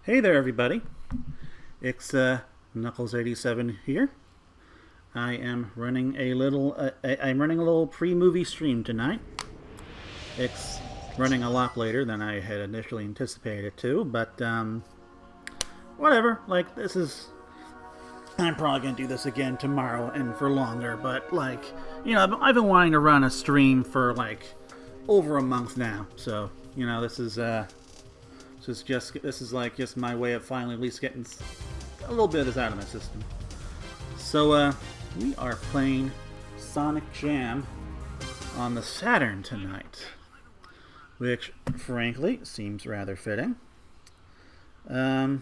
Hey there, everybody. It's Knuckles87 here. I'm running a little pre-movie stream tonight. It's running a lot later than I had initially anticipated it to, but whatever. Like this is, I'm probably gonna do this again tomorrow and for longer. But I've been wanting to run a stream for like over a month now. So this is like just my way of finally at least getting a little bit of this out of my system. So we are playing Sonic Jam on the Saturn tonight, which frankly seems rather fitting. You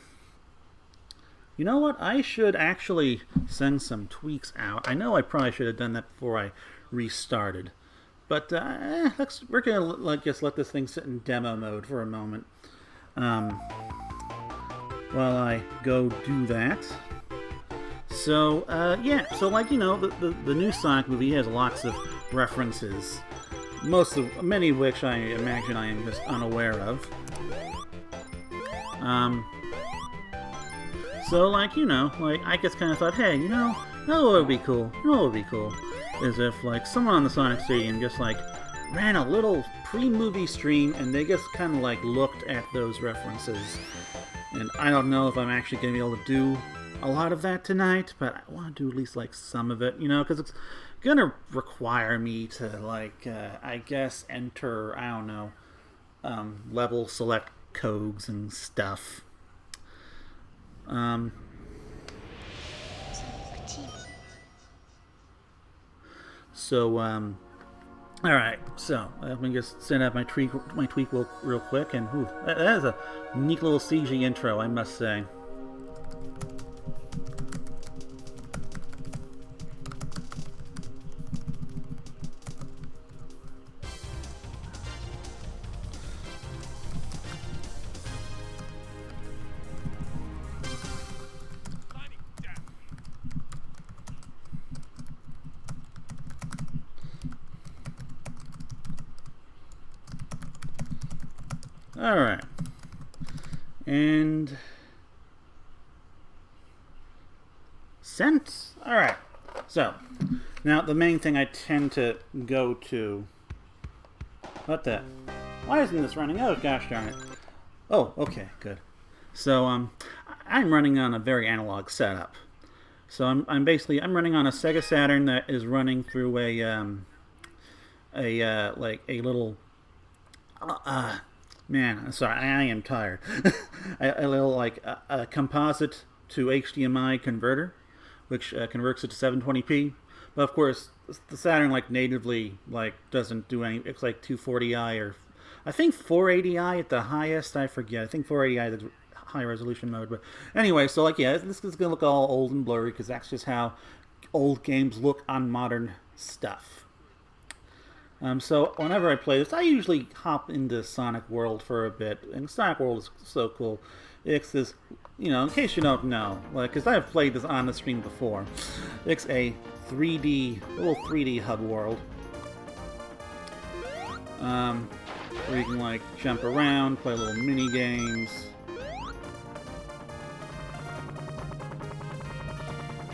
know what? I should actually send some tweaks out. I know I probably should have done that before I restarted, but we're gonna just let this thing sit in demo mode for a moment. While I go do that. So, the new Sonic movie has lots of references. Many of which I imagine I am just unaware of. I just kind of thought, hey, what would be cool? What would be cool? Is if, someone on the Sonic Stadium just, ran a little pre-movie stream and they just kind of, looked at those references. And I don't know if I'm actually going to be able to do a lot of that tonight, but I want to do at least, some of it, because it's going to require me to, I guess, enter, I don't know, level select codes and stuff. Alright, so let me just send out my tweak real quick, and that is a neat little CG intro, I must say. Alright. And sent? Alright. So, now the main thing I tend to go to. What the? Why isn't this running? Oh, gosh darn it. Oh, okay, good. So, I'm running on a very analog setup. So I'm running on a Sega Saturn that is running through a little man, I'm sorry, I am tired. a little a composite to HDMI converter, which converts it to 720p. But of course, the Saturn natively doesn't do any. It's 240i or I think 480i at the highest. I forget. I think 480i is the high resolution mode. But anyway, so this is gonna look all old and blurry because that's just how old games look on modern stuff. So whenever I play this, I usually hop into Sonic World for a bit, and Sonic World is so cool. It's this, in case you don't know, because I've played this on the stream before, it's a little 3D hub world, where you can jump around, play little mini games,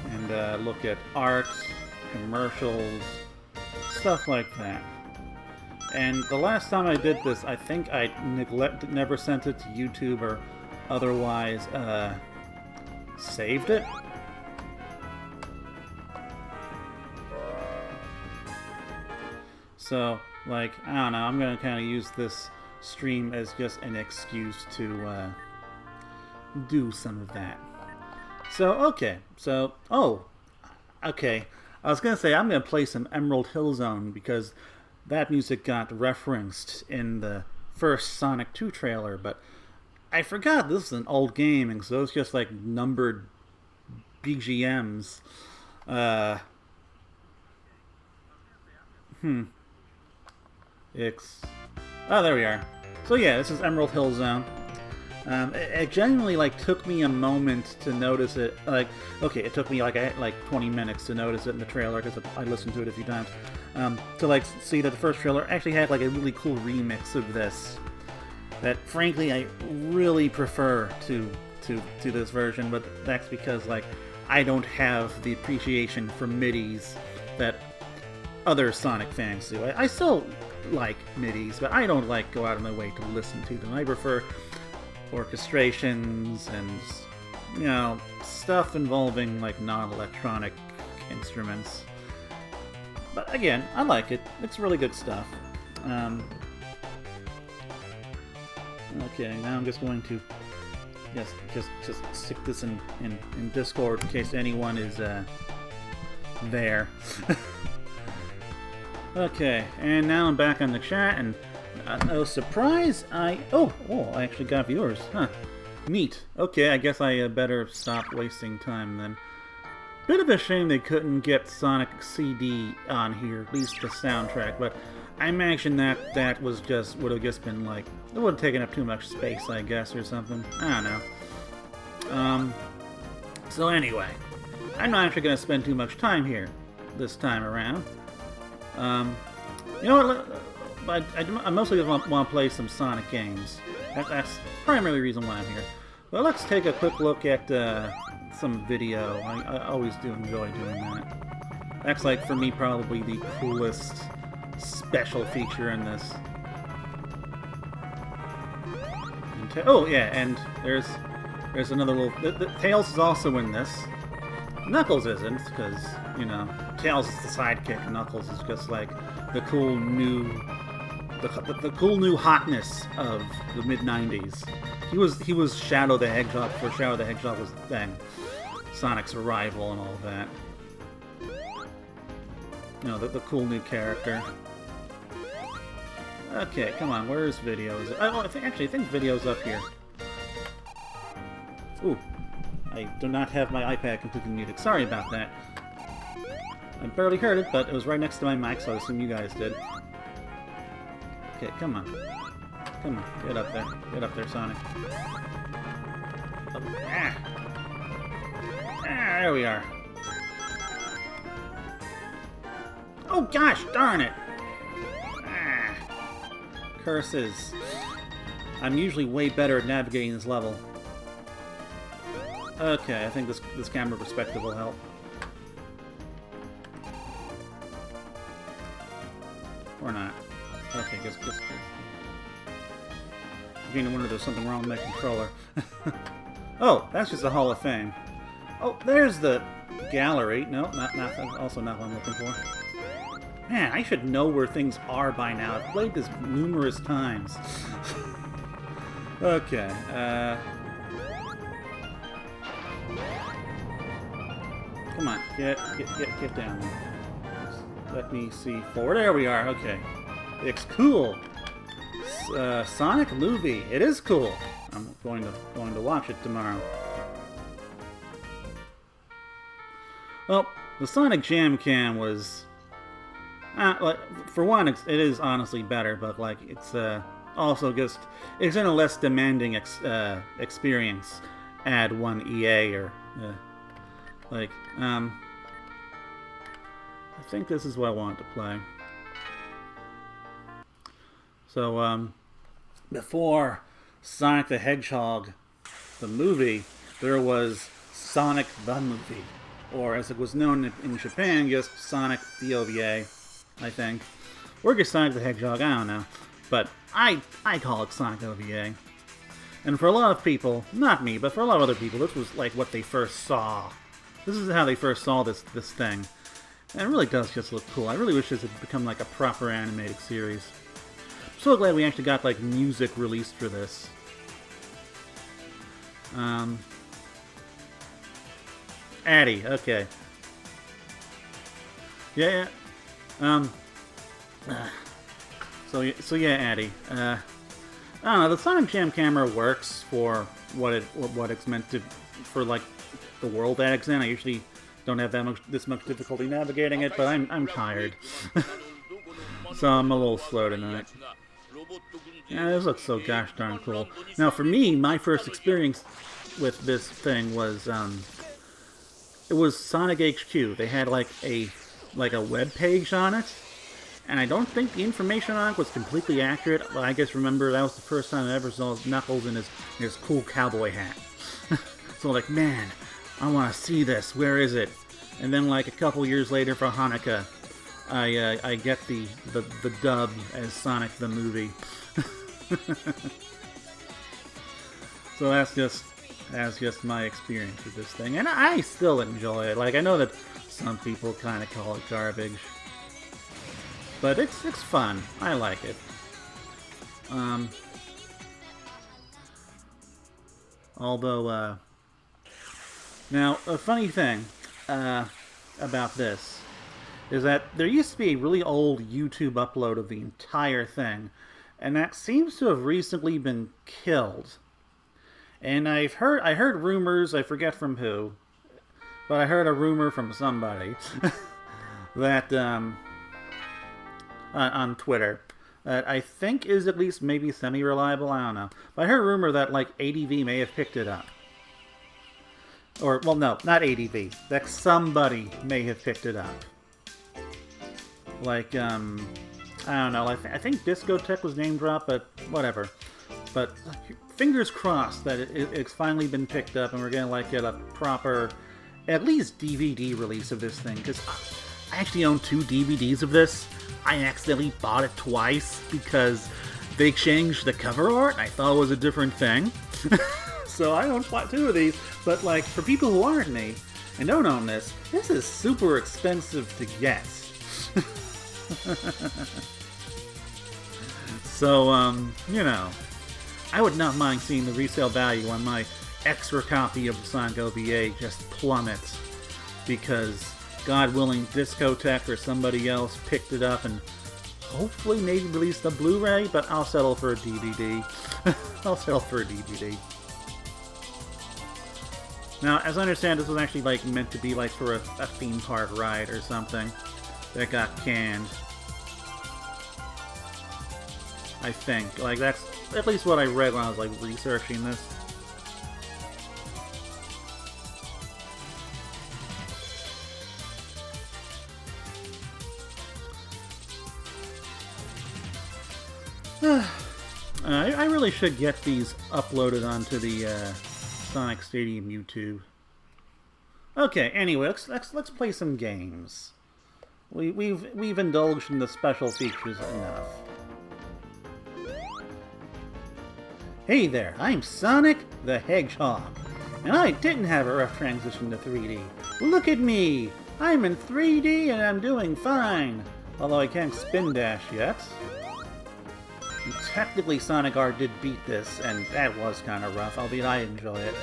and look at art, commercials, stuff like that. And the last time I did this, I think I never sent it to YouTube or otherwise saved it. So, I don't know, I'm going to kind of use this stream as just an excuse to do some of that. So, okay. So, okay. I was going to say, I'm going to play some Emerald Hill Zone because that music got referenced in the first Sonic 2 trailer, but I forgot this is an old game, and so it's just numbered BGMs. Oh, there we are. So yeah, this is Emerald Hill Zone. It genuinely took me a moment to notice it. It took me I had 20 minutes to notice it in the trailer because I listened to it a few times. To see that the first trailer actually had a really cool remix of this. that frankly I really prefer to this version, but that's because like I don't have the appreciation for MIDIs that other Sonic fans do. I still like MIDIs, but I don't like go out of my way to listen to them. I prefer orchestrations and, you know, stuff involving like non-electronic instruments. But again, I like it. It's really good stuff. Okay, now I'm just going to just stick this in Discord in case anyone is there. Okay, and now I'm back on the chat, and no surprise, I actually got viewers, huh? Neat. Okay, I guess I better stop wasting time then. Bit of a shame they couldn't get Sonic CD on here, at least the soundtrack, but I imagine that was would have just been like, it would have taken up too much space, I guess, or something. I don't know. So anyway, I'm not actually going to spend too much time here this time around. You know what, I mostly just want to play some Sonic games. That's the primary reason why I'm here. Well, let's take a quick look at some video. I always do enjoy doing that. That's like, for me, probably the coolest special feature in this. Oh yeah, and there's another little... Tails is also in this. Knuckles isn't, because, you know, Tails is the sidekick, and Knuckles is just like the cool new... The cool new hotness of the mid-90s. He was Shadow the Hedgehog before Shadow the Hedgehog was the thing. Sonic's arrival and all that. You know, the cool new character. Okay, come on, where's video? I think video's up here. Ooh, I do not have my iPad completely muted. Sorry about that. I barely heard it, but it was right next to my mic, so I assume you guys did. Okay, come on. Come on, get up there. Get up there, Sonic. Oh, there we are. Oh gosh, darn it! Curses. I'm usually way better at navigating this level. Okay, I think this camera perspective will help. Or not. Okay, just I'm beginning to wonder if there's something wrong with my controller. Oh, that's just the Hall of Fame. Oh, there's the gallery. No, also not what I'm looking for. Man, I should know where things are by now. I've played this numerous times. Okay, come on, get down there. Let me see forward. There we are. Okay, it's cool. Sonic movie. It is cool. I'm going to watch it tomorrow. Well, the Sonic Jam Cam was. Like, for one, it is honestly better, but like it's also just it's in a less demanding experience. Add one EA or like I think this is what I wanted to play. So before Sonic the Hedgehog, the movie, there was Sonic the Movie, or as it was known in Japan, just Sonic the OVA. I think. Or just Sonic the Hedgehog, I don't know. But I call it Sonic OVA. And for a lot of people, not me, but for a lot of other people, this was like what they first saw. This is how they first saw this thing. And it really does just look cool. I really wish this had become like a proper animated series. I'm so glad we actually got like music released for this. Addy, okay. Yeah. So yeah, Addy. I don't know. The Sonic Jam camera works for what it's meant to, for like the world that it's in. I usually don't have this much difficulty navigating it, but I'm tired, so I'm a little slow tonight. Yeah, this looks so gosh darn cool. Now, for me, my first experience with this thing was it was Sonic HQ. They had like a web page on it, And I don't think the information on it was completely accurate, but I just remember that was the first time I ever saw Knuckles in his cool cowboy hat. So like, man, I want to see this. Where is it? And then like a couple years later for Hanukkah, I get the dub as Sonic the movie. So that's just my experience with this thing, and I still enjoy it. Like, I know that some people kind of call it garbage, but it's fun. I like it. Although, now a funny thing about this is that there used to be a really old YouTube upload of the entire thing, and that seems to have recently been killed. And I heard rumors, I forget from who, but I heard a rumor from somebody that on Twitter that I think is at least maybe semi-reliable. I don't know, but I heard a rumor that like ADV may have picked it up. Or, well, no, not ADV. That somebody may have picked it up. Like, I don't know. I think Discotech was name dropped, but whatever. But fingers crossed that it's finally been picked up, and we're gonna like get a proper, at least DVD release of this thing. Because I actually own 2 DVDs of this. I accidentally bought it twice because they changed the cover art, and I thought it was a different thing. So I own 2 of these. But like, for people who aren't me and don't own this is super expensive to get. So, you know, I would not mind seeing the resale value on my extra copy of Sonic OVA just plummet, because, God willing, Discotech or somebody else picked it up and hopefully maybe released a Blu-ray, but I'll settle for a DVD. I'll settle for a DVD. Now, as I understand, this was actually like meant to be like for a theme park ride or something that got canned. I think. Like, that's at least what I read when I was like researching this. I really should get these uploaded onto the Sonic Stadium YouTube. Okay, anyway, let's play some games. We've indulged in the special features enough. Hey there, I'm Sonic the Hedgehog, and I didn't have a rough transition to 3D. Look at me! I'm in 3D and I'm doing fine! Although I can't spin dash yet. And technically Sonic R did beat this, and that was kind of rough, albeit I enjoy it.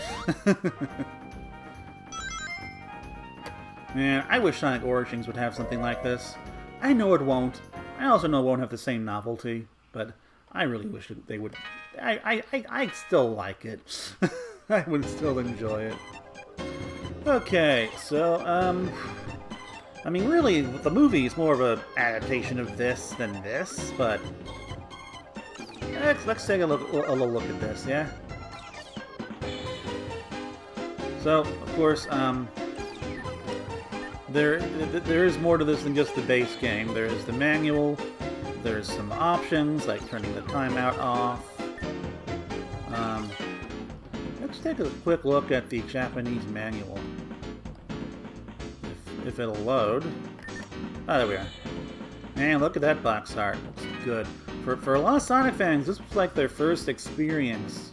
Man, I wish Sonic Origins would have something like this. I know it won't. I also know it won't have the same novelty, but I really wish they would. I still like it. I would still enjoy it. Okay, so, I mean, really, the movie is more of an adaptation of this than this, but let's take a little look at this, yeah? So, of course, there is more to this than just the base game. There's the manual, there's some options, like turning the timeout off. Let's take a quick look at the Japanese manual. If it'll load. Oh, there we are. Man, look at that box art. Looks good. For a lot of Sonic fans, this was like their first experience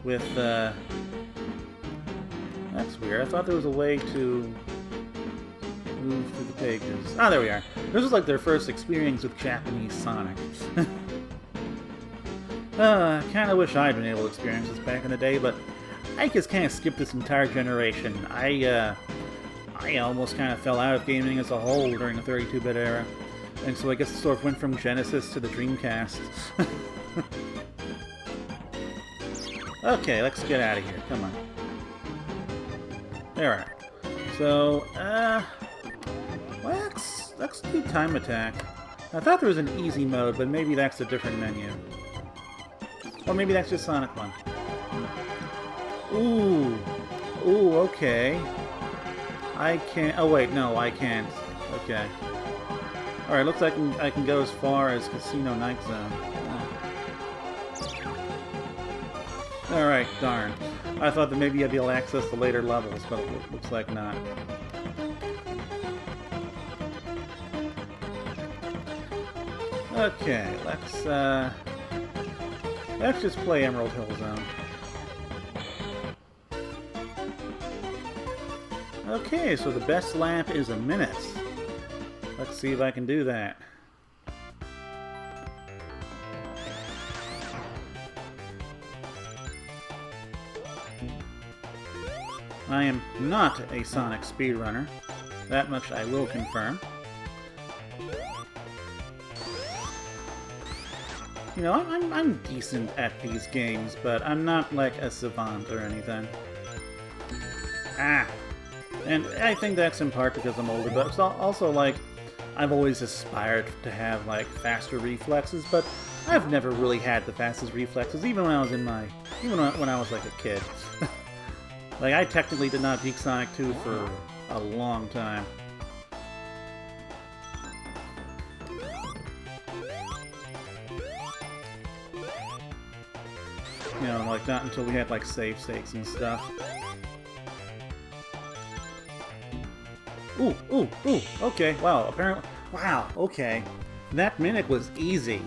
with, That's weird. I thought there was a way to move through the pages. Ah, there we are. This was like their first experience with Japanese Sonic. I kind of wish I'd been able to experience this back in the day, but I just kind of skipped this entire generation. I almost kind of fell out of gaming as a whole during the 32-bit era, and so I guess it sort of went from Genesis to the Dreamcast. Okay, let's get out of here. Come on. There. So, let's do Time Attack. I thought there was an easy mode, but maybe that's a different menu. Or maybe that's just Sonic 1. Ooh. Ooh, okay. I can't... Oh, wait, no, I can't. Okay. Alright, looks like I can go as far as Casino Night Zone. Alright, darn. I thought that maybe I'd be able to access the later levels, but it looks like not. Okay, let's just play Emerald Hill Zone. Okay, so the best lap is a minute. Let's see if I can do that. I am not a Sonic speedrunner. That much I will confirm. You know, I'm decent at these games, but I'm not like a savant or anything. Ah! And I think that's in part because I'm older, but it's also like I've always aspired to have like faster reflexes, but I've never really had the fastest reflexes, even when I was when I was like a kid. Like I technically did not beat Sonic 2 for a long time. You know, like not until we had like save states and stuff. Ooh, ooh, ooh, okay, wow, apparently, wow, okay. That minute was easy.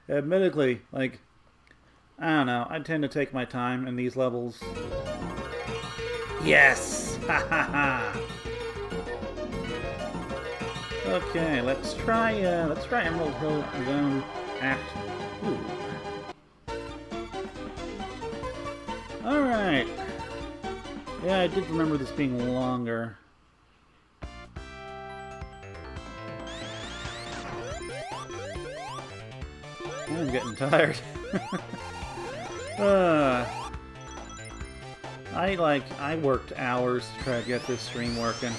Admittedly, like, I don't know, I tend to take my time in these levels. Yes! Ha ha ha! Okay, let's try Emerald Hill Zone Act 2. Alright. Yeah, I did remember this being longer. I'm getting tired. I worked hours to try to get this stream working.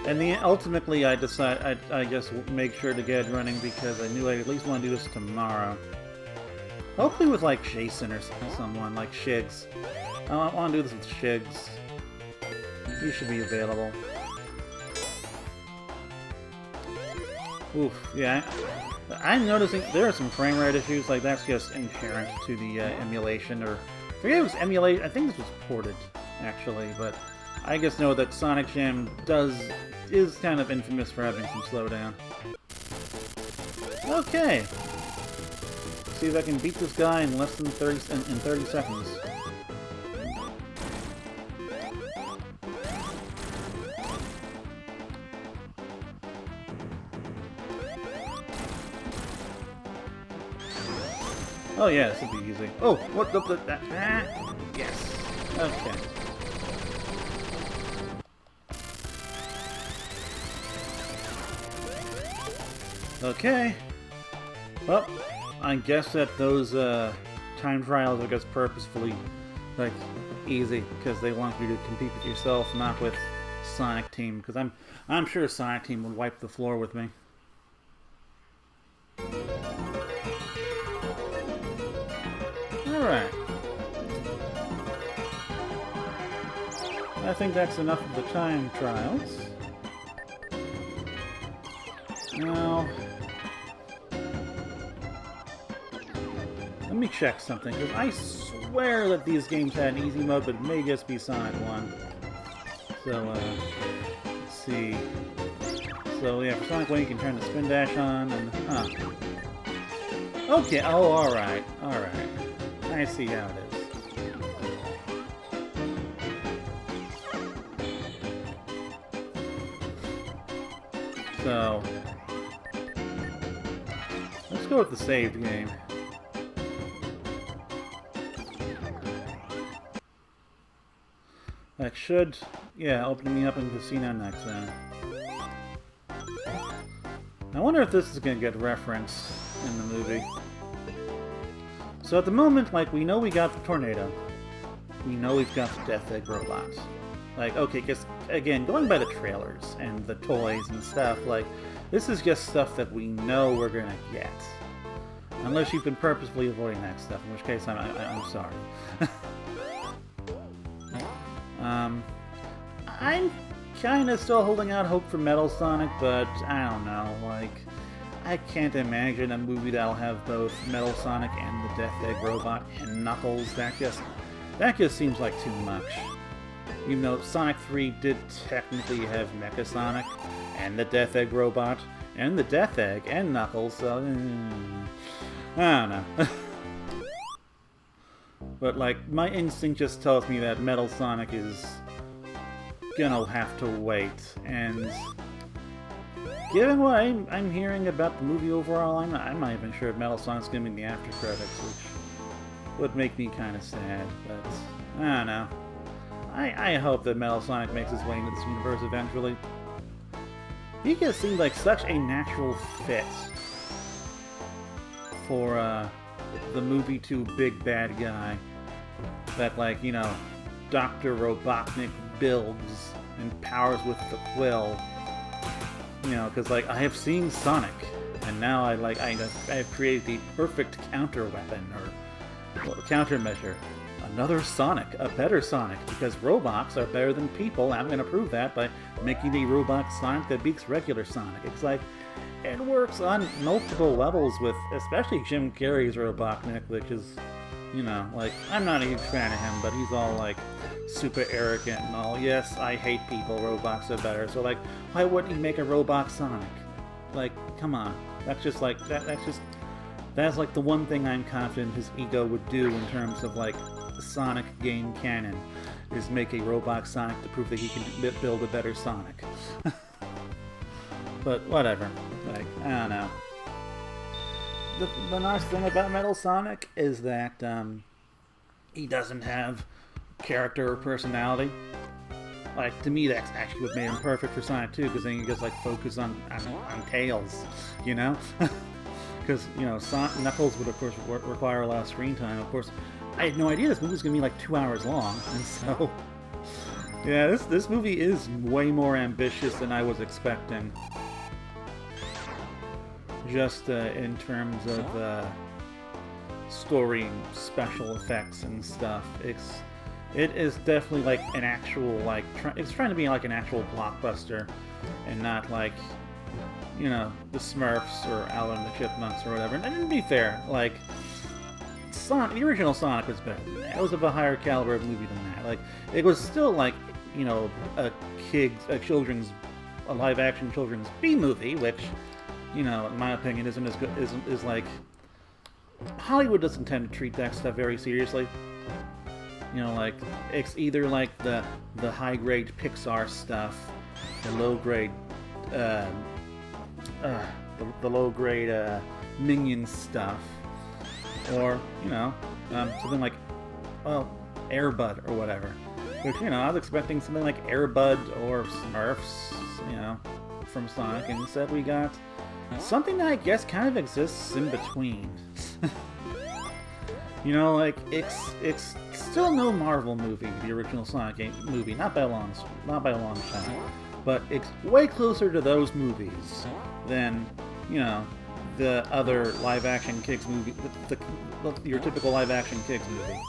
And ultimately I decided I just make sure to get it running because I knew I at least want to do this tomorrow. Hopefully with like Jason or someone, like Shigs. I want to do this with Shigs. He should be available. Oof, yeah. I'm noticing there are some frame rate issues, like that's just inherent to the emulation, or I forget if it was emulation, I think this was ported, actually, but I just know that Sonic Jam is kind of infamous for having some slowdown. Okay. See if I can beat this guy in less than 30 seconds. Oh yeah, this would be easy. Oh, what the yes. Okay. Okay. Well, I guess that those time trials are just purposefully like easy because they want you to compete with yourself, not with Sonic Team. Because I'm sure Sonic Team would wipe the floor with me. Alright. I think that's enough of the time trials. Now, let me check something, because I swear that these games had an easy mode, but it may just be Sonic 1. So, let's see. So, yeah, for Sonic 1 you can turn the spin dash on, and, okay, oh, alright, alright. I see how it is. So, let's go with the saved game. That should, yeah, open me up in Casino Night Zone. I wonder if this is going to get referenced in the movie. So at the moment, like, we know we got the tornado. We know we've got the Death Egg robot. Like, okay, because, again, going by the trailers and the toys and stuff, like, this is just stuff that we know we're gonna get. Unless you've been purposefully avoiding that stuff, in which case I'm sorry. I'm kind of still holding out hope for Metal Sonic, but I don't know, like, I can't imagine a movie that'll have both Metal Sonic and the Death Egg Robot and Knuckles. That just seems like too much. Even though Sonic 3 did technically have Mecha Sonic and the Death Egg Robot and the Death Egg and Knuckles, so I don't know. But like, my instinct just tells me that Metal Sonic is gonna have to wait, and given what I'm hearing about the movie overall, I'm not even sure if Metal Sonic's gonna be in the after credits, which would make me kind of sad, but I don't know. I hope that Metal Sonic makes his way into this universe eventually. He just seemed like such a natural fit for the movie 2 Big Bad Guy that, like, you know, Dr. Robotnik builds and powers with the quill. You know, because, like, I have seen Sonic, and now I have created the perfect counter weapon, or countermeasure. Another Sonic, a better Sonic, because robots are better than people. I'm going to prove that by making a robot Sonic that beats regular Sonic. It's like, it works on multiple levels with, especially Jim Carrey's Robotnik, which is, you know, like, I'm not a huge fan of him, but he's all, like, super arrogant and all. Yes, I hate people, robots are better. So, like, why wouldn't he make a robot Sonic? Like, come on. That's just, like, that's, like, the one thing I'm confident his ego would do in terms of, like, Sonic game canon, is make a robot Sonic to prove that he can build a better Sonic. But whatever. Like, I don't know. The nice thing about Metal Sonic is that he doesn't have character or personality. Like, to me, that's actually what made him perfect for Sonic 2, because then you just, like, focus on Tails, you know? Because, you know, Knuckles would, of course, require a lot of screen time. Of course, I had no idea this movie was going to be, like, 2 hours long, and so... Yeah, this movie is way more ambitious than I was expecting. Just in terms of story and special effects and stuff. It is definitely like an actual, like, it's trying to be like an actual blockbuster and not like, you know, the Smurfs or Alvin and the Chipmunks or whatever. And to be fair, like, the original Sonic was better than that. It was of a higher caliber of movie than that. Like, it was still like, you know, a live-action children's B-movie, which, you know, in my opinion, isn't as good. Is like, Hollywood doesn't tend to treat that stuff very seriously. You know, like, it's either like the high-grade Pixar stuff, the low-grade Minions stuff, or, you know, something like, well, Air Bud or whatever. Which, you know, I was expecting something like Air Bud or Smurfs, you know, from Sonic, and instead we got something that I guess kind of exists in between. You know, like, it's still no Marvel movie, the original Sonic movie, not by a long shot, but it's way closer to those movies than, you know, the other live-action Kids movie, your typical live-action Kids movie.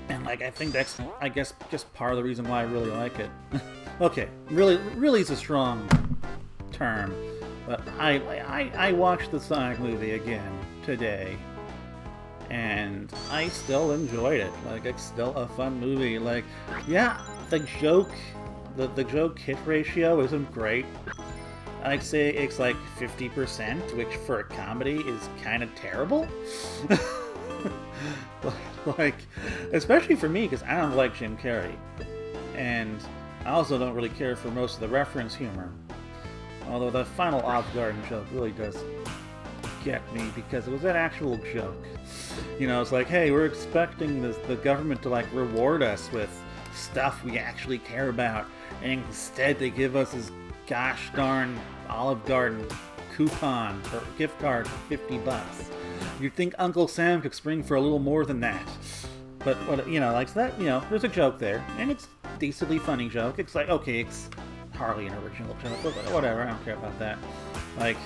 And, like, I think that's, I guess, just part of the reason why I really like it. Okay, really is a strong term, but I watched the Sonic movie again today, and I still enjoyed it. Like, it's still a fun movie. Like, yeah, the joke hit ratio isn't great. I'd say it's like 50%, which for a comedy is kind of terrible. Like, especially for me, because I don't like Jim Carrey, and I also don't really care for most of the reference humor. Although the final Olive Garden joke really does get me, because it was an actual joke. You know, it's like, hey, we're expecting the government to, like, reward us with stuff we actually care about, and instead they give us this gosh darn Olive Garden coupon or gift card for $50. You'd think Uncle Sam could spring for a little more than that. But, you know, like, so that, you know, there's a joke there, and it's a decently funny joke. It's like, okay, it's hardly an original joke, but whatever, I don't care about that. Like,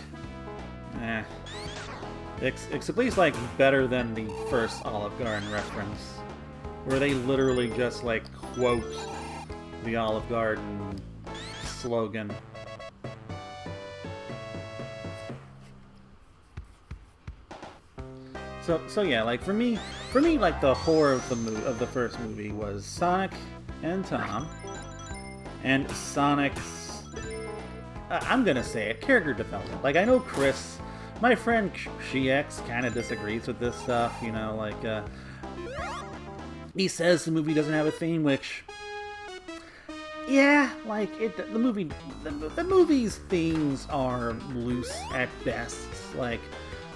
it's at least, like, better than the first Olive Garden reference, where they literally just like quote the Olive Garden slogan. So yeah, like for me, like the horror of the first movie was Sonic and Tom, and Sonic's, I'm gonna say it, character development. Like I know Chris, my friend Shiex, kind of disagrees with this stuff. You know, like he says the movie doesn't have a theme, which, yeah, like the movie's themes are loose at best. Like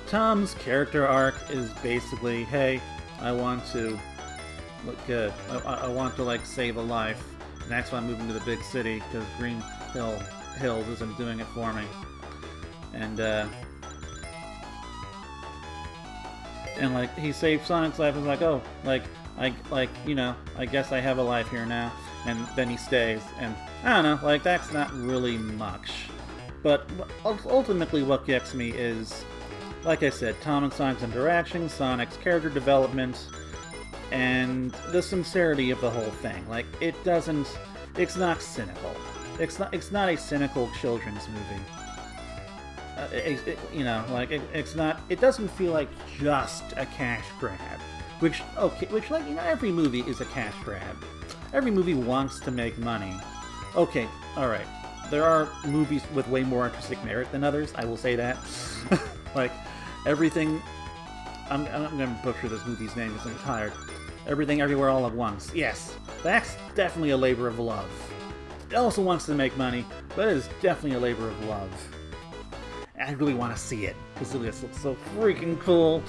Tom's character arc is basically, hey, I want to look good. I want to like save a life, and that's why I'm moving to the big city because Green Hills isn't doing it for me. And like he saved Sonic's life. And was like, oh, I guess I have a life here now. And then he stays, and I don't know, like that's not really much. But ultimately, what gets me is, like I said, Tom and Sonic's interaction, Sonic's character development, and the sincerity of the whole thing. Like, it's not cynical. It's not a cynical children's movie. It's not. It doesn't feel like just a cash grab. Which like, you know, every movie is a cash grab. Every movie wants to make money. Okay, all right. There are movies with way more artistic merit than others. I will say that. Like. Everything, I'm going to butcher this movie's name because I'm tired. Everything, Everywhere, All at Once. Yes, that's definitely a labor of love. It also wants to make money, but it is definitely a labor of love. I really want to see it, because it looks so freaking cool.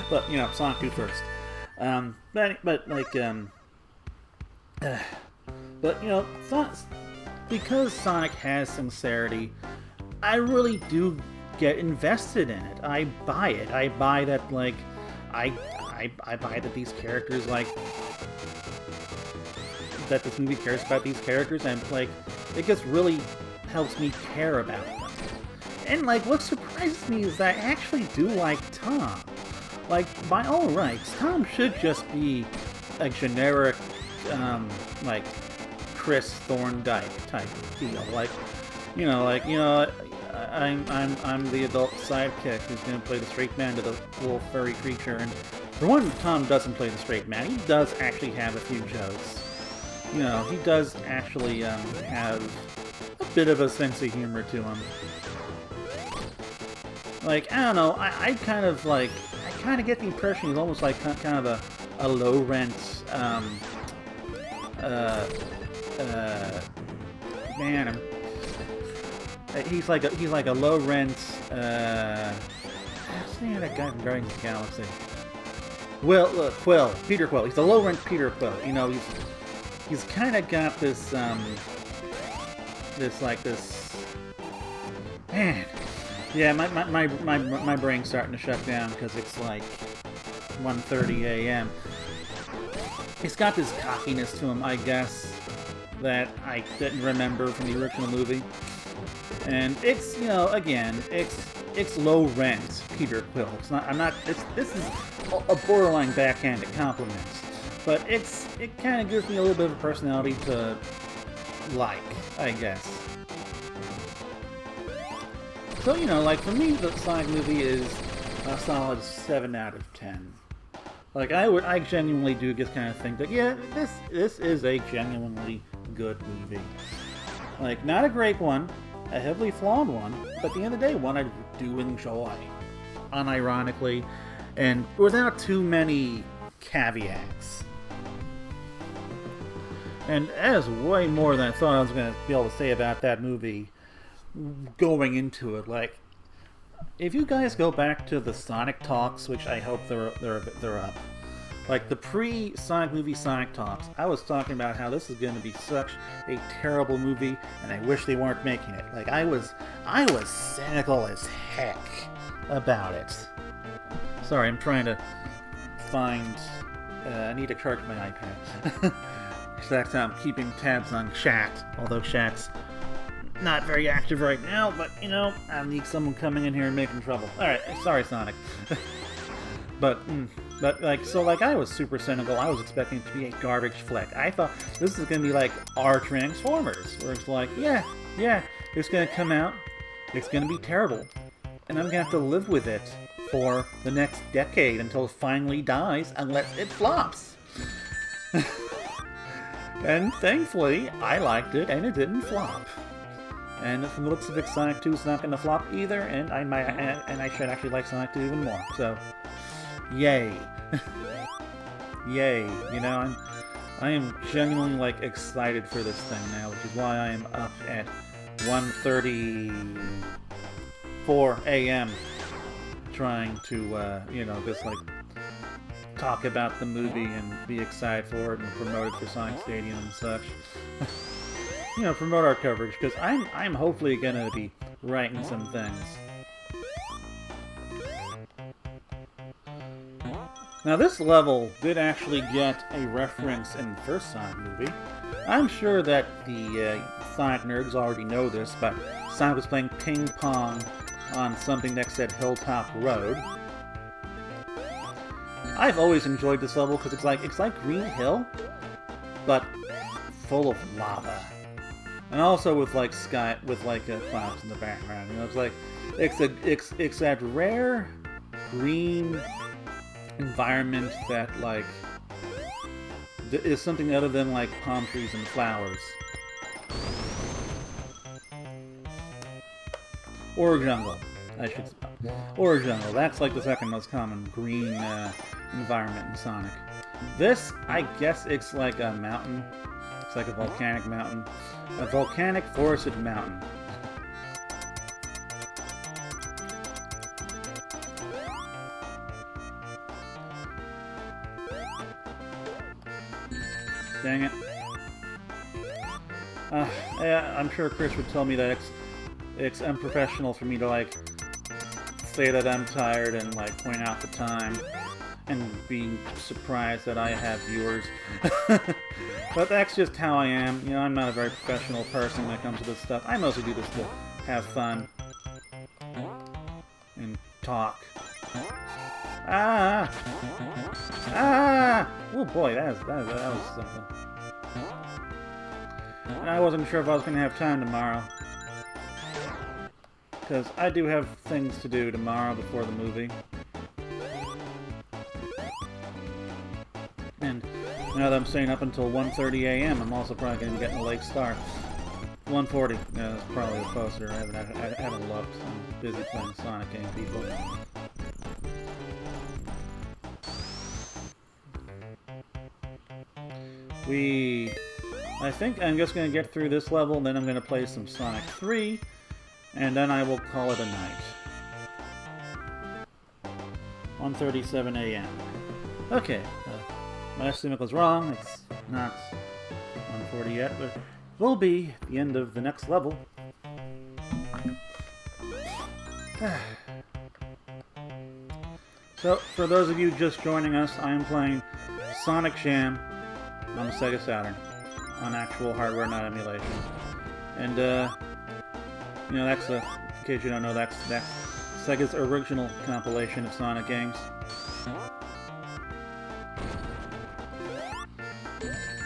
But, you know, Sonic 2 first. But, you know, because Sonic has sincerity, I really do get invested in it. I buy it. I buy that, like, I buy that these characters, like, that this movie cares about these characters, and, like, it just really helps me care about them. And, like, what surprises me is that I actually do like Tom. Like, by all rights, Tom should just be a generic, like, Chris Thorndike type deal. Like, I'm the adult sidekick who's going to play the straight man to the little furry creature. And for one, Tom doesn't play the straight man. He does actually have a few jokes. You know, he does actually have a bit of a sense of humor to him. Like, I don't know, I kind of get the impression he's almost like kind of a low-rent, man, he's like a low-rent, what's the name of that guy from Guardians of the Galaxy? Peter Quill. He's a low-rent Peter Quill. You know, he's kind of got this, man. Yeah, my brain's starting to shut down because it's like 1:30 a.m. He's got this cockiness to him, I guess, that I didn't remember from the original movie. And it's, you know, again, it's low rent Peter Quill. This is a borderline backhanded compliment. But it kind of gives me a little bit of a personality to like, I guess. So, you know, like, for me, the Sonic movie is a solid 7 out of 10. Like, I genuinely do just kind of think that, yeah, this is a genuinely good movie. Like, not a great one, a heavily flawed one, but at the end of the day, one I do enjoy. Unironically, and without too many caveats. And that is way more than I thought I was going to be able to say about that movie going into it. Like, if you guys go back to the Sonic Talks, which I hope they're up, like the pre-Sonic movie Sonic Talks, I was talking about how this is going to be such a terrible movie, and I wish they weren't making it. Like, I was cynical as heck about it. Sorry, I'm trying to find. I need to charge my iPad. That's how I'm keeping tabs on chat, although chat's not very active right now, but, you know, I need someone coming in here and making trouble. Alright, sorry, Sonic. But, But like, so like, I was super cynical. I was expecting it to be a garbage flick. I thought this is gonna be like our Transformers, where it's like, yeah, it's gonna come out, it's gonna be terrible, and I'm gonna have to live with it for the next decade until it finally dies, unless it flops. And thankfully, I liked it, and it didn't flop. And from the looks of it, Sonic 2 is not going to flop either, and I should actually like Sonic 2 even more. So, yay, yay! You know, I am genuinely like excited for this thing now, which is why I am up at 1:34 a.m. trying to you know, just like talk about the movie and be excited for it and promote it for Sonic Stadium and such. You know, promote our coverage, because I'm hopefully gonna be writing some things. Now this level did actually get a reference in the first Sonic movie. I'm sure that the Sonic nerds already know this, but Sonic was playing ping pong on something that said Hilltop Road. I've always enjoyed this level because it's like Green Hill, but full of lava, and also with like sky with like clouds in the background. You know, it's like it's that rare green environment that like is something other than like palm trees and flowers. Or jungle, I should say. Or jungle. That's like the second most common green environment in Sonic. This, I guess it's like a mountain. It's like a volcanic mountain. A volcanic forested mountain. Dang it. Yeah, I'm sure Chris would tell me that it's unprofessional for me to like say that I'm tired and like point out the time and being surprised that I have viewers. But that's just how I am. You know, I'm not a very professional person when it comes to this stuff. I mostly do this to have fun and talk. Ah! Oh boy, that was something. And I wasn't sure if I was going to have time tomorrow, because I do have things to do tomorrow before the movie. And now that I'm staying up until 1:30 a.m., I'm also probably going to be getting a late start. 1:40. Yeah, that's probably a poster. I haven't looked. I'm busy playing Sonic game, people. I think I'm just going to get through this level, and then I'm going to play some Sonic 3, and then I will call it a night. 1:37 a.m. Okay, my estimate was wrong. It's not 1:40 yet, but it will be at the end of the next level. So, for those of you just joining us, I am playing Sonic Jam on the Sega Saturn, on actual hardware, not emulation. And, you know, that's in case you don't know, that's Sega's original compilation of Sonic games.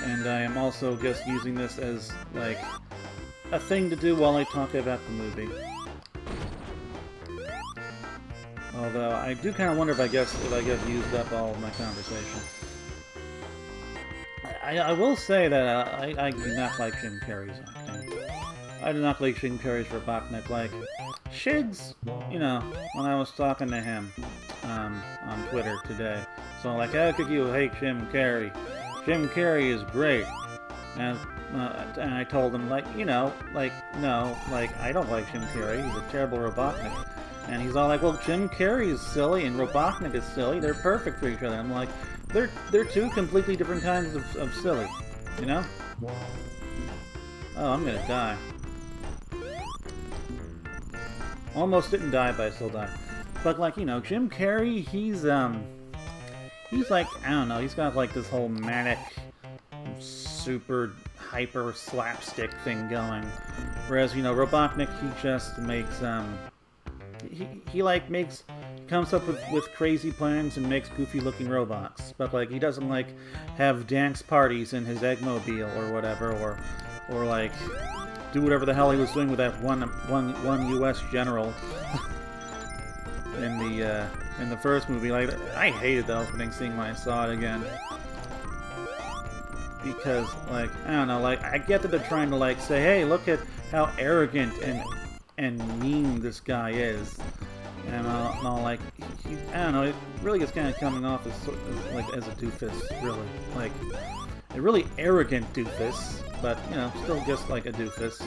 And I am also just using this as, like, a thing to do while I talk about the movie. Although, I do kind of wonder if I just used up all of my conversation. I will say that I do not like Jim Carrey's acting. I do not like Jim Carrey's Robotnik. Like, Shigs, you know, when I was talking to him on Twitter today. So, like, how could you hate Jim Carrey? Jim Carrey is great. And I told him, like, you know, like, no, like, I don't like Jim Carrey. He's a terrible Robotnik. And he's all like, well, Jim Carrey is silly and Robotnik is silly. They're perfect for each other. I'm like, they're two completely different kinds of silly, you know? Oh, I'm gonna die. Almost didn't die, but I still died. But, like, you know, Jim Carrey, he's like, I don't know, he's got, like, this whole manic, super hyper slapstick thing going. Whereas, you know, Robotnik, he just makes, he like comes up with crazy plans and makes goofy looking robots, but like he doesn't like have dance parties in his Eggmobile or whatever, or like do whatever the hell he was doing with that one U.S. general in the first movie. Like, I hated the opening scene when I saw it again. Because, like, I don't know, like, I get that they're trying to, like, say, hey, look at how arrogant and mean this guy is. And all like, I don't know, it really is kind of coming off as a doofus, really. Like, a really arrogant doofus, but, you know, still just like a doofus.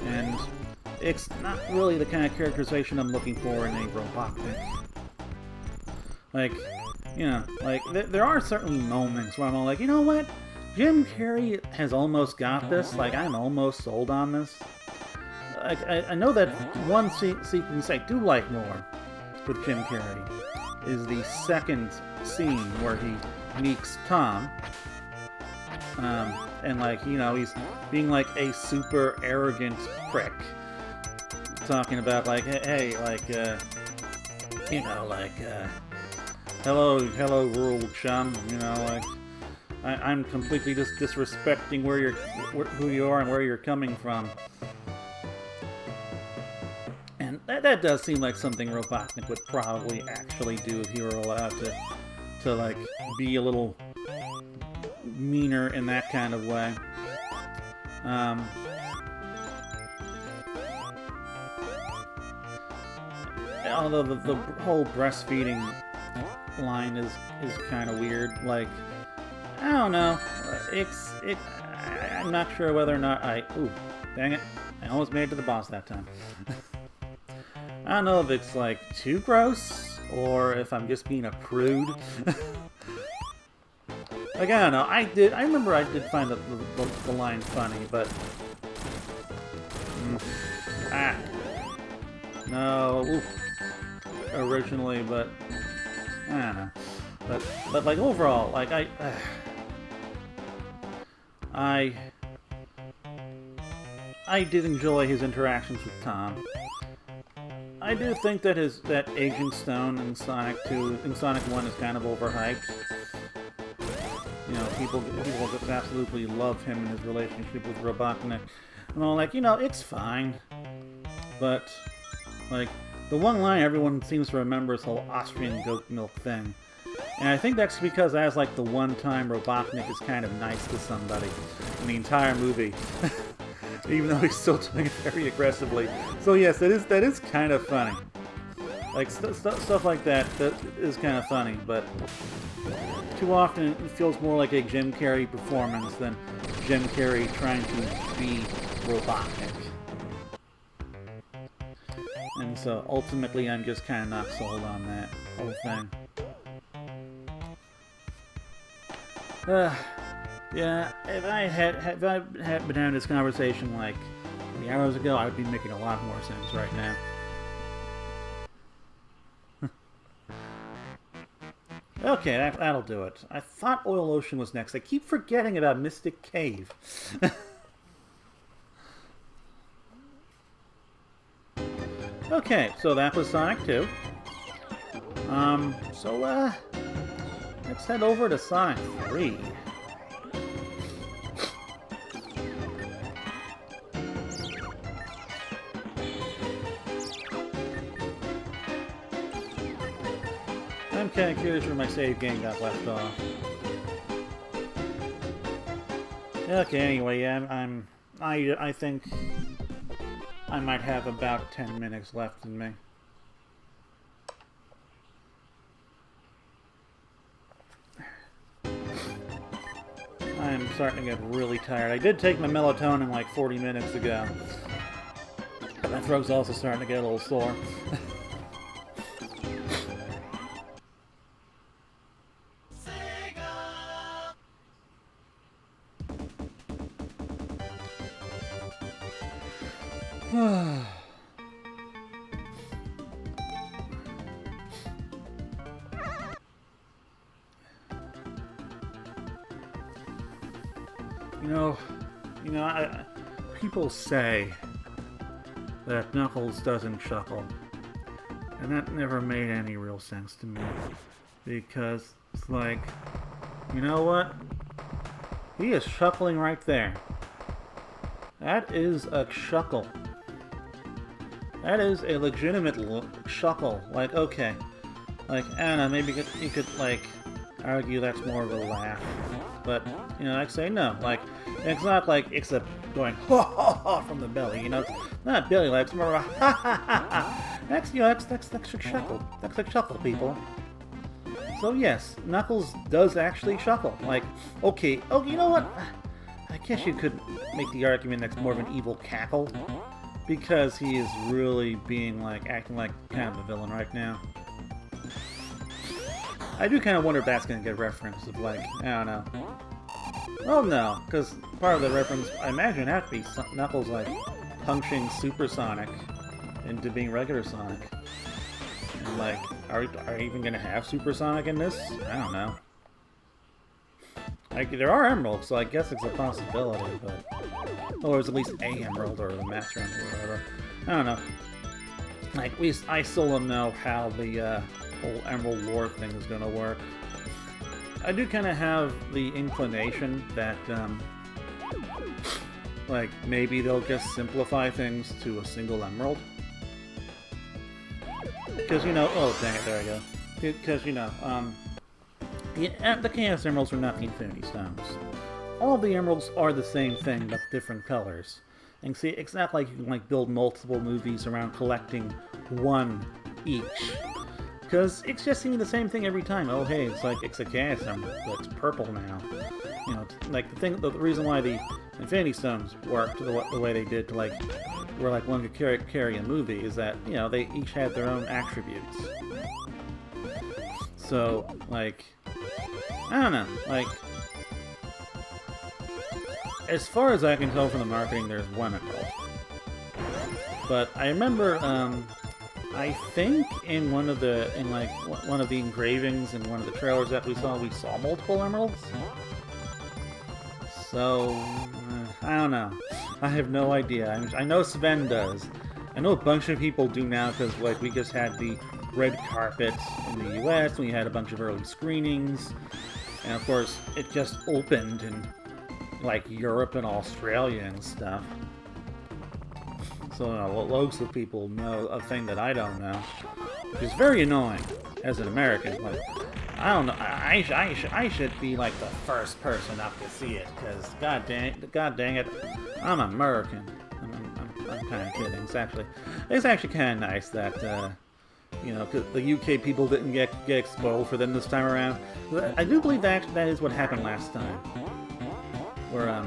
And it's not really the kind of characterization I'm looking for in a Robotnik. Like, you know, like, there are certainly moments where I'm all like, you know what? Jim Carrey has almost got this. Like, I'm almost sold on this. Like, I know that one sequence I do like more with Jim Carrey is the second scene where he meets Tom. And, like, you know, he's being, like, a super arrogant prick. Talking about, like, hey, like, you know, like, hello, rural chum, you know, like, I'm completely just disrespecting who you are and where you're coming from. And that does seem like something Robotnik would probably actually do if he were allowed to like, be a little meaner in that kind of way. Although the whole breastfeeding line is kind of weird. Like, I don't know. I'm not sure whether or not ooh, dang it! I almost made it to the boss that time. I don't know if it's like too gross or if I'm just being a prude. Like, I don't know. I remember I did find the line funny, but no. Ooh. Originally, but I don't know. But like overall, like I did enjoy his interactions with Tom. I do think that Agent Stone in Sonic 1 is kind of overhyped. You know, people just absolutely love him and his relationship with Robotnik. And all like, you know, it's fine. But like, the one line everyone seems to remember is the whole Austrian goat milk thing. And I think that's because that's like the one time Robotnik is kind of nice to somebody in the entire movie. Even though he's still doing it very aggressively. So yes, that is kind of funny. Like, stuff like that is kind of funny, but too often it feels more like a Jim Carrey performance than Jim Carrey trying to be Robotnik. And so, ultimately, I'm just kind of not sold on that whole thing. Yeah, if I had been having this conversation like 3 hours ago, I would be making a lot more sense right now. Okay, that'll do it. I thought Oil Ocean was next. I keep forgetting about Mystic Cave. Okay, so that was Sonic 2. Let's head over to Sonic 3. I'm kind of curious where my save game got left off. Okay, anyway, yeah, I think I might have about 10 minutes left in me. I am starting to get really tired. I did take my melatonin like 40 minutes ago. My throat's also starting to get a little sore. You know, people say that Knuckles doesn't chuckle. And that never made any real sense to me. Because it's like, you know what? He is chuckling right there. That is a chuckle. That is a legitimate chuckle. Like, okay. Like, I don't know, maybe you could, like, argue that's more of a laugh. But, you know, I'd say no. Like, it's not like it's a going ha ha ha from the belly, you know? It's not belly laughs, more of a ha ha ha ha. That's, you know, that's a chuckle. That's a chuckle, people. So yes, Knuckles does actually chuckle. Like, okay, oh, you know what? I guess you could make the argument that's more of an evil cackle. Because he is really being, like, acting like kind of a villain right now. I do kind of wonder if that's going to get a reference of, like, I don't know. Well, no, because part of the reference, I imagine, would have to be Knuckles, like, punching Super Sonic into being regular Sonic. And, like, are you even going to have Super Sonic in this? I don't know. Like, there are emeralds, so I guess it's a possibility, but... Or there's at least a emerald, or the Master Emerald, or whatever. I don't know. Like, I still don't know how the whole emerald lore thing is going to work. I do kind of have the inclination that, like, maybe they'll just simplify things to a single emerald. Because, you know... Oh, dang it, there I go. Because, you know, the Chaos Emeralds are not the Infinity Stones. All of the emeralds are the same thing, but different colors. And see, it's not like you can, like, build multiple movies around collecting one each. Because it's just seeming the same thing every time. Oh, hey, it's like, it's a Chaos Emerald, but it's purple now. You know, like, the reason why the Infinity Stones worked the way they did to, like, where, like, one could carry a movie is that, you know, they each had their own attributes. So, like... I don't know, like, as far as I can tell from the marketing, there's one emerald. But I remember, I think in one of the engravings in one of the trailers that we saw multiple emeralds. So, I don't know. I have no idea. I know Sven does. I know a bunch of people do now because, like, we just had the red carpet in the US, we had a bunch of early screenings. And of course, it just opened in, like, Europe and Australia and stuff. So, you know, loads of people know a thing that I don't know. Which is very annoying, as an American. Like, I don't know, I should be, like, the first person up to see it, because, god dang it, I'm American. I'm kind of kidding. It's actually kind of nice that, you know, the UK people didn't get spoiled for them this time around. I do believe that is what happened last time. Where,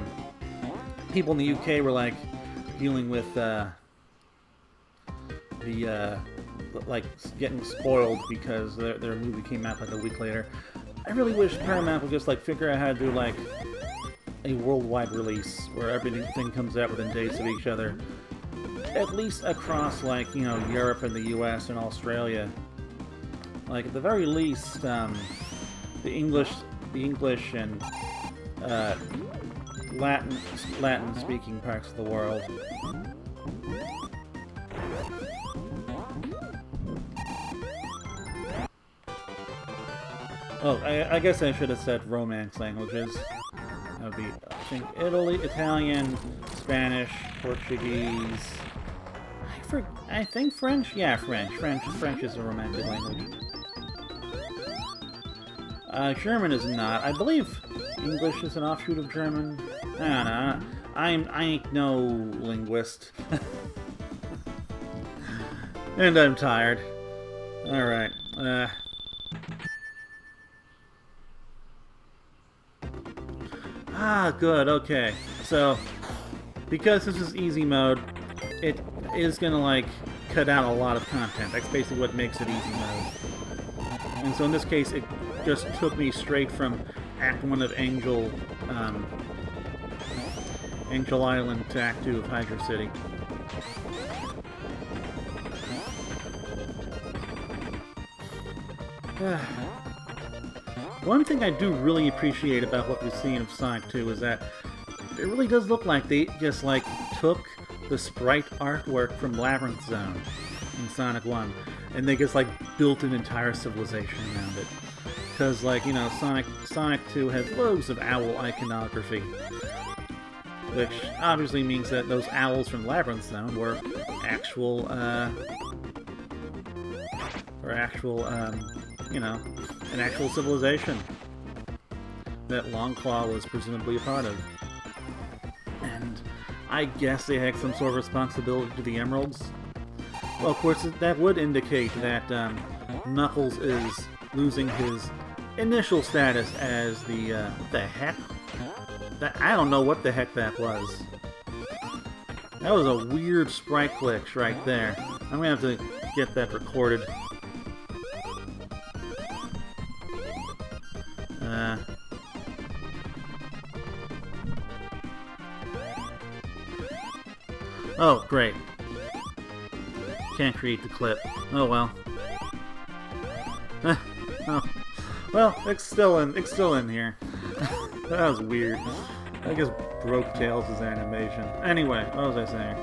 people in the UK were, like, dealing with, like, getting spoiled because their movie came out, like, a week later. I really wish Paramount would just, like, figure out how to do, like, a worldwide release where everything comes out within days of each other. At least across, like, you know, Europe and the US and Australia. Like, at the very least, the English and Latin-speaking parts of the world. Oh, I guess I should have said Romance languages. That would be, I think, Italy, Italian, Spanish, Portuguese... I think French? Yeah, French. French is a Romantic language. German is not. I believe English is an offshoot of German. I don't know. I ain't no linguist. And I'm tired. Alright. Good, okay. So, because this is easy mode, it is gonna, like, cut out a lot of content. That's basically what makes it easy mode. And so in this case, it just took me straight from Act 1 of Angel Island to Act 2 of Hydra City. One thing I do really appreciate about what we've seen of Sonic 2 is that it really does look like they just, like, took the sprite artwork from Labyrinth Zone in Sonic 1, and they just like built an entire civilization around it. Because, like, you know, Sonic 2 has loads of owl iconography, which obviously means that those owls from Labyrinth Zone were actual, you know, an actual civilization that Longclaw was presumably a part of. And I guess they had some sort of responsibility to the emeralds. Well, of course, that would indicate that Knuckles is losing his initial status as the, what the heck? I don't know what the heck that was. That was a weird sprite glitch right there. I'm gonna have to get that recorded. Oh, great. Can't create the clip. Oh well. Oh. Well, it's still in here. That was weird. I guess broke Tails' animation. Anyway, what was I saying?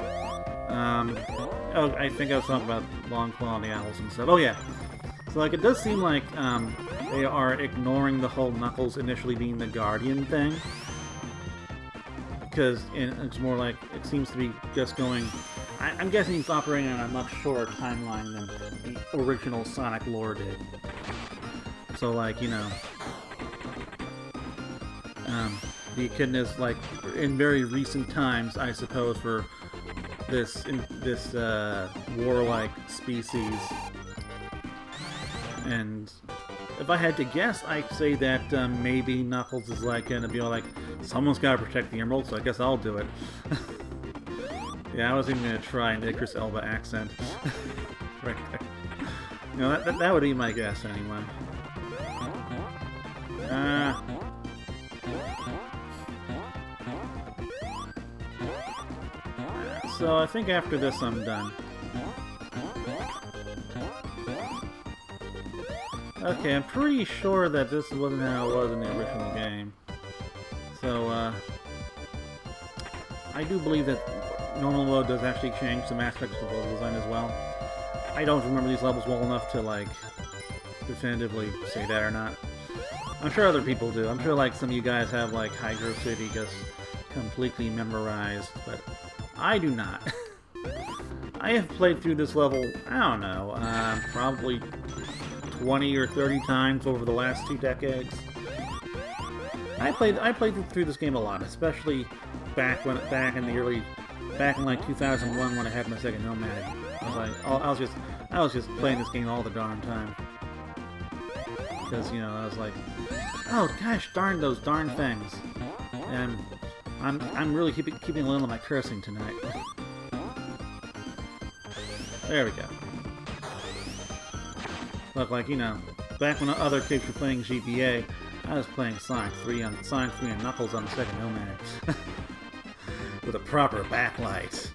Oh, I think I was talking about Longclaw and the owls and stuff. Oh yeah. So like, it does seem like they are ignoring the whole Knuckles initially being the Guardian thing. Because it's more like, it seems to be just going... I'm guessing he's operating on a much shorter timeline than the original Sonic lore did. So, like, you know... the echidnas, like, in very recent times, I suppose, for this warlike species. And if I had to guess, I'd say that maybe Knuckles is like gonna be all like, someone's gotta protect the emerald, so I guess I'll do it. Yeah, I was even gonna try an Idris Elba accent. Right there. You know, that would be my guess anyway. So I think after this I'm done. Okay, I'm pretty sure that this wasn't how it was in the original game. So, I do believe that normal mode does actually change some aspects of the level design as well. I don't remember these levels well enough to, like, definitively say that or not. I'm sure other people do. I'm sure, like, some of you guys have, like, Hydro City just completely memorized, but I do not. I have played through this level, I don't know, probably 20 or 30 times over the last 2 decades. I played through this game a lot, especially back in like 2001 when I had my second Nomad. I was just playing this game all the darn time. Because, you know, I was like, oh gosh darn those darn things. And I'm really keeping a little of my cursing tonight. There we go. Look, like, you know, back when other kids were playing GBA, I was playing Sonic 3 and Knuckles on the second Nomad. With a proper backlight.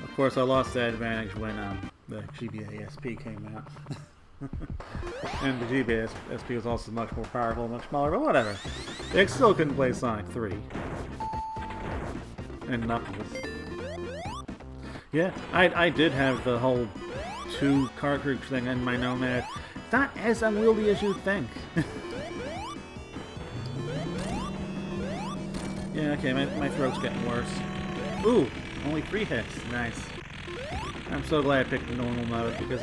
Of course, I lost that advantage when the GBA SP came out. And the GBA SP was also much more powerful, much smaller, but whatever. They still couldn't play Sonic 3. And Knuckles. Yeah, I did have the whole 2 cartridge thing in my Nomad. It's not as unwieldy as you'd think. Yeah, okay, my throat's getting worse. Ooh, only 3 hits. Nice. I'm so glad I picked the normal mode because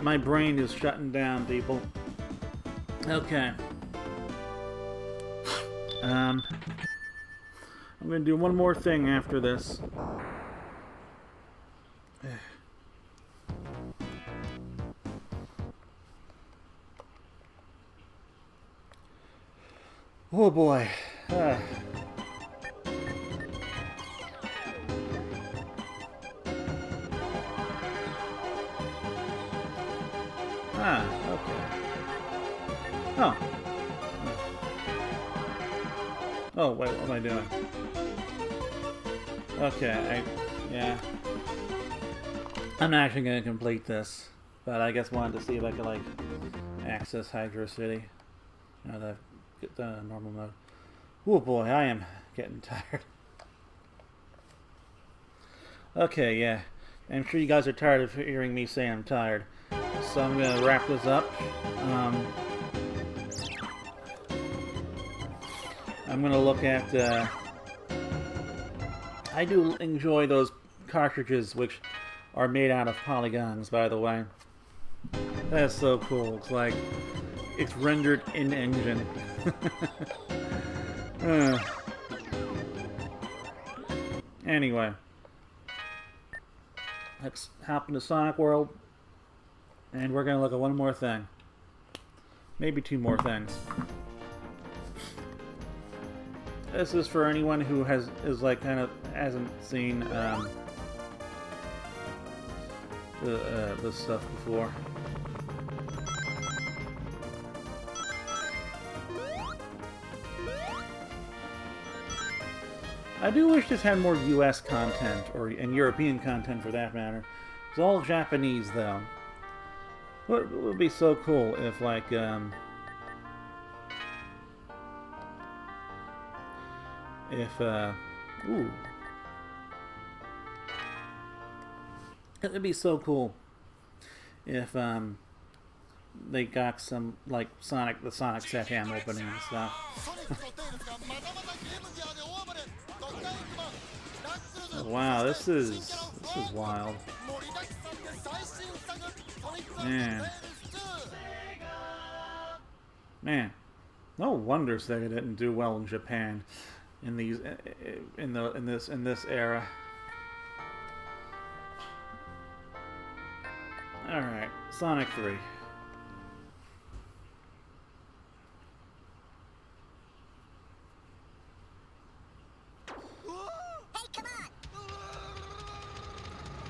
my brain is shutting down, people. Okay. I'm gonna do one more thing after this. Oh boy. Okay. Oh. Oh, wait, what am I doing? Okay, yeah. I'm not actually gonna complete this, but I guess wanted to see if I could, like, access Hydro City. You know, the normal mode. Oh boy, I am getting tired. Okay, yeah. I'm sure you guys are tired of hearing me say I'm tired. So I'm gonna wrap this up. Um, I'm gonna look at. I do enjoy those cartridges which are made out of polygons, by the way. That's so cool. It's like it's rendered in engine. Anyway, let's hop into Sonic World, and we're gonna look at one more thing, maybe two more things. This is for anyone who is like kind of hasn't seen this stuff before. I do wish this had more U.S. content, and European content for that matter. It's all Japanese, though. What would be so cool if, like, ooh. It'd be so cool if, they got some, like, the Sonic set ham opening and stuff. Wow, this is wild. Man, no wonder Sega didn't do well in Japan in this era. All right, Sonic 3.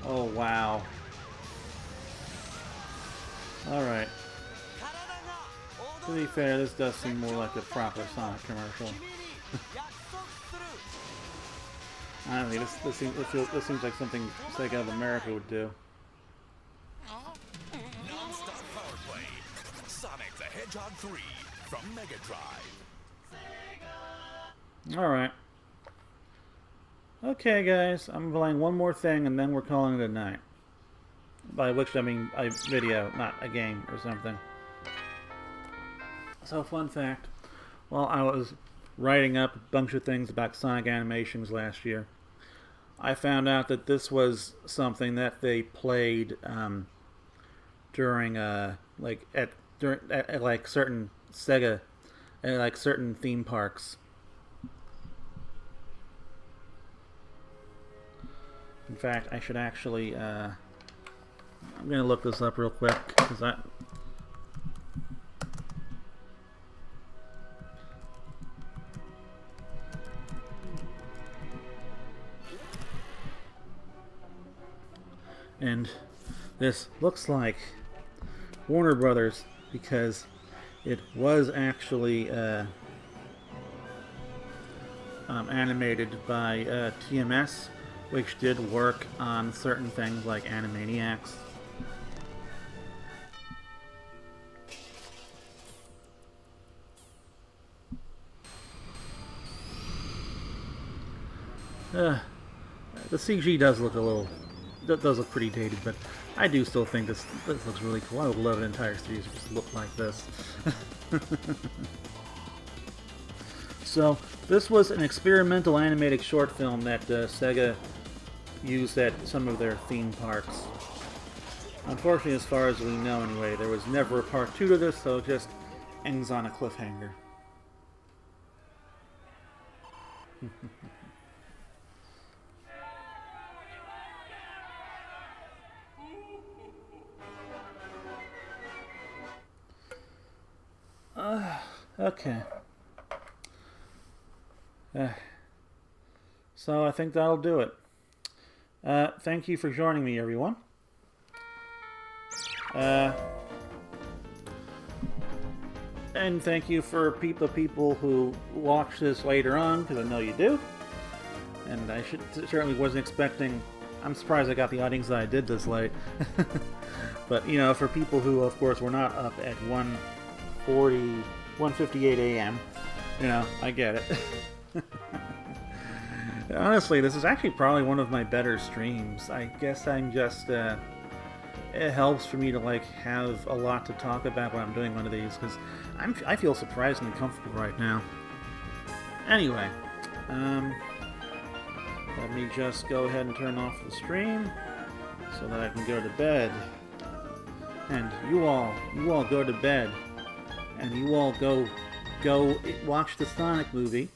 Oh, wow. Alright. To be fair, this does seem more like a proper Sonic commercial. I don't know, this seems like something Sega of America would do. Non-stop power play. Sonic the Hedgehog 3 from Mega Drive. Alright. Okay, guys, I'm playing one more thing and then we're calling it a night. By which I mean a video, not a game or something. So, fun fact. While I was writing up a bunch of things about Sonic Animations last year, I found out that this was something that they played during like certain Sega, like certain theme parks. In fact, I should actually, I'm going to look this up real quick, because and this looks like Warner Brothers, because it was actually animated by TMS, which did work on certain things like Animaniacs. The CG does look pretty dated, but I do still think this looks really cool. I would love an entire series just look like this. So, this was an experimental animated short film that Sega used at some of their theme parks. Unfortunately, as far as we know anyway, there was never a part 2 to this, so it just ends on a cliffhanger. Okay. So I think that'll do it. Thank you for joining me, everyone. And thank you for the people who watch this later on, because I know you do. And I certainly wasn't expecting. I'm surprised I got the audience that I did this late. But you know, for people who, of course, were not up at 1:58 a.m., you know, I get it. Honestly, this is actually probably one of my better streams. I guess I'm just, it helps for me to, like, have a lot to talk about when I'm doing one of these, because I feel surprisingly comfortable right now. Anyway, let me just go ahead and turn off the stream so that I can go to bed. And you all go to bed. And you all go watch the Sonic movie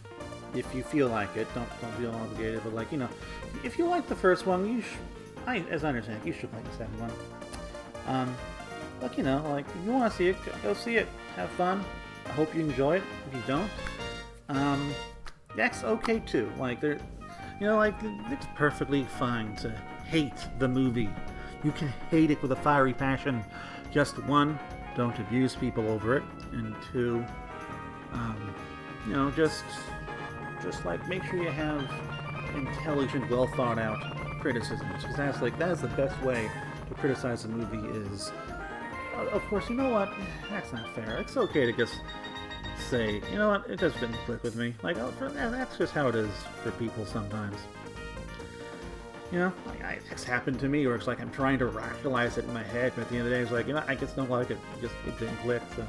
if you feel like it. Don't feel obligated, but, like, you know, if you like the first one, as I understand, you should like the second one. But, you know, like, if you want to see it, go see it. Have fun. I hope you enjoy it. If you don't, that's okay too. Like, you know, like, it's perfectly fine to hate the movie. You can hate it with a fiery passion. Just one, don't abuse people over it, and two, you know, just like, make sure you have intelligent, well thought out criticisms, because that's the best way to criticize a movie is. Of course, you know what? That's not fair. It's okay to just say, you know what? It just didn't click with me. Like, that's just how it is for people sometimes. You know, like, it's happened to me, where it's like I'm trying to rationalize it in my head, but at the end of the day, it's like, you know, I just don't like it. It didn't click. So,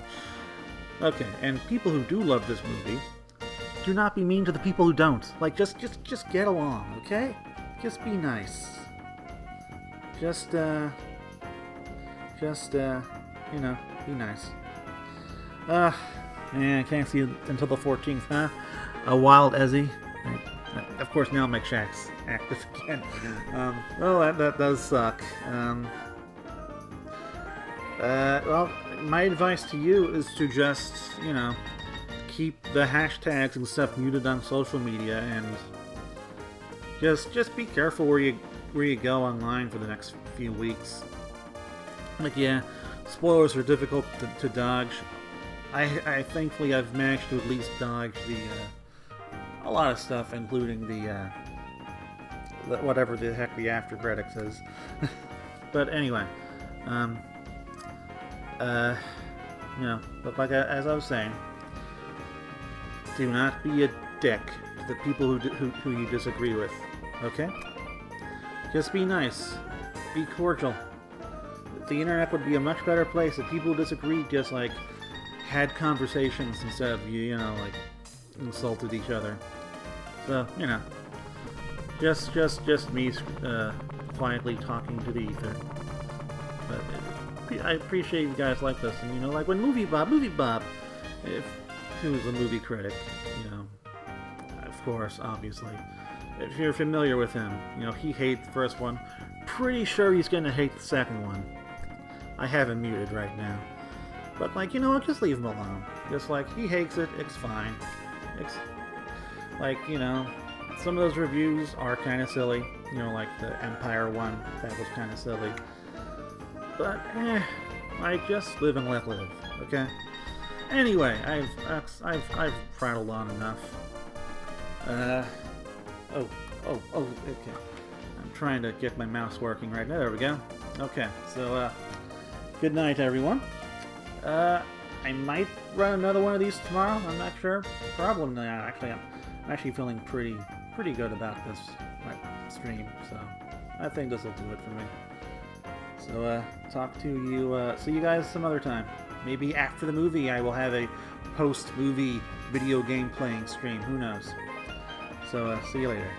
okay. And people who do love this movie, do not be mean to the people who don't. Like, just get along, okay? Just be nice. Just you know, be nice. Man, I can't see it until the 14th, huh? A wild Ezzy. Of course, now McShack's active again. Well, that does suck. Well, my advice to you is to just, you know, keep the hashtags and stuff muted on social media, and just be careful where you go online for the next few weeks. Like, yeah, spoilers are difficult to dodge. I thankfully I've managed to at least dodge a lot of stuff, including the whatever the heck the after credits is. But anyway, you know, but like as I was saying, do not be a dick to the people who you disagree with. Okay? Just be nice. Be cordial. The internet would be a much better place if people who disagree just, like, had conversations instead of, you know, like, insulted each other. So, you know, just me quietly talking to the ether. But I appreciate you guys like this, and, you know, like when Movie Bob, who's a movie critic, you know, of course, obviously, if you're familiar with him, you know, he hates the first one. Pretty sure he's gonna hate the second one. I have him muted right now. But, like, you know what, just leave him alone. Just, like, he hates it, it's fine. It's, like, you know, some of those reviews are kind of silly. You know, like the Empire one, that was kind of silly. But, like, just live and let live, okay? Anyway, I've prattled on enough. Okay. I'm trying to get my mouse working right now. There we go. Okay, so, good night, everyone. I might run another one of these tomorrow. I'm not sure. Probably not. Actually, I'm actually feeling pretty good about this stream. So I think this will do it for me. So talk to you. See you guys some other time. Maybe after the movie, I will have a post-movie video game playing stream. Who knows? So see you later.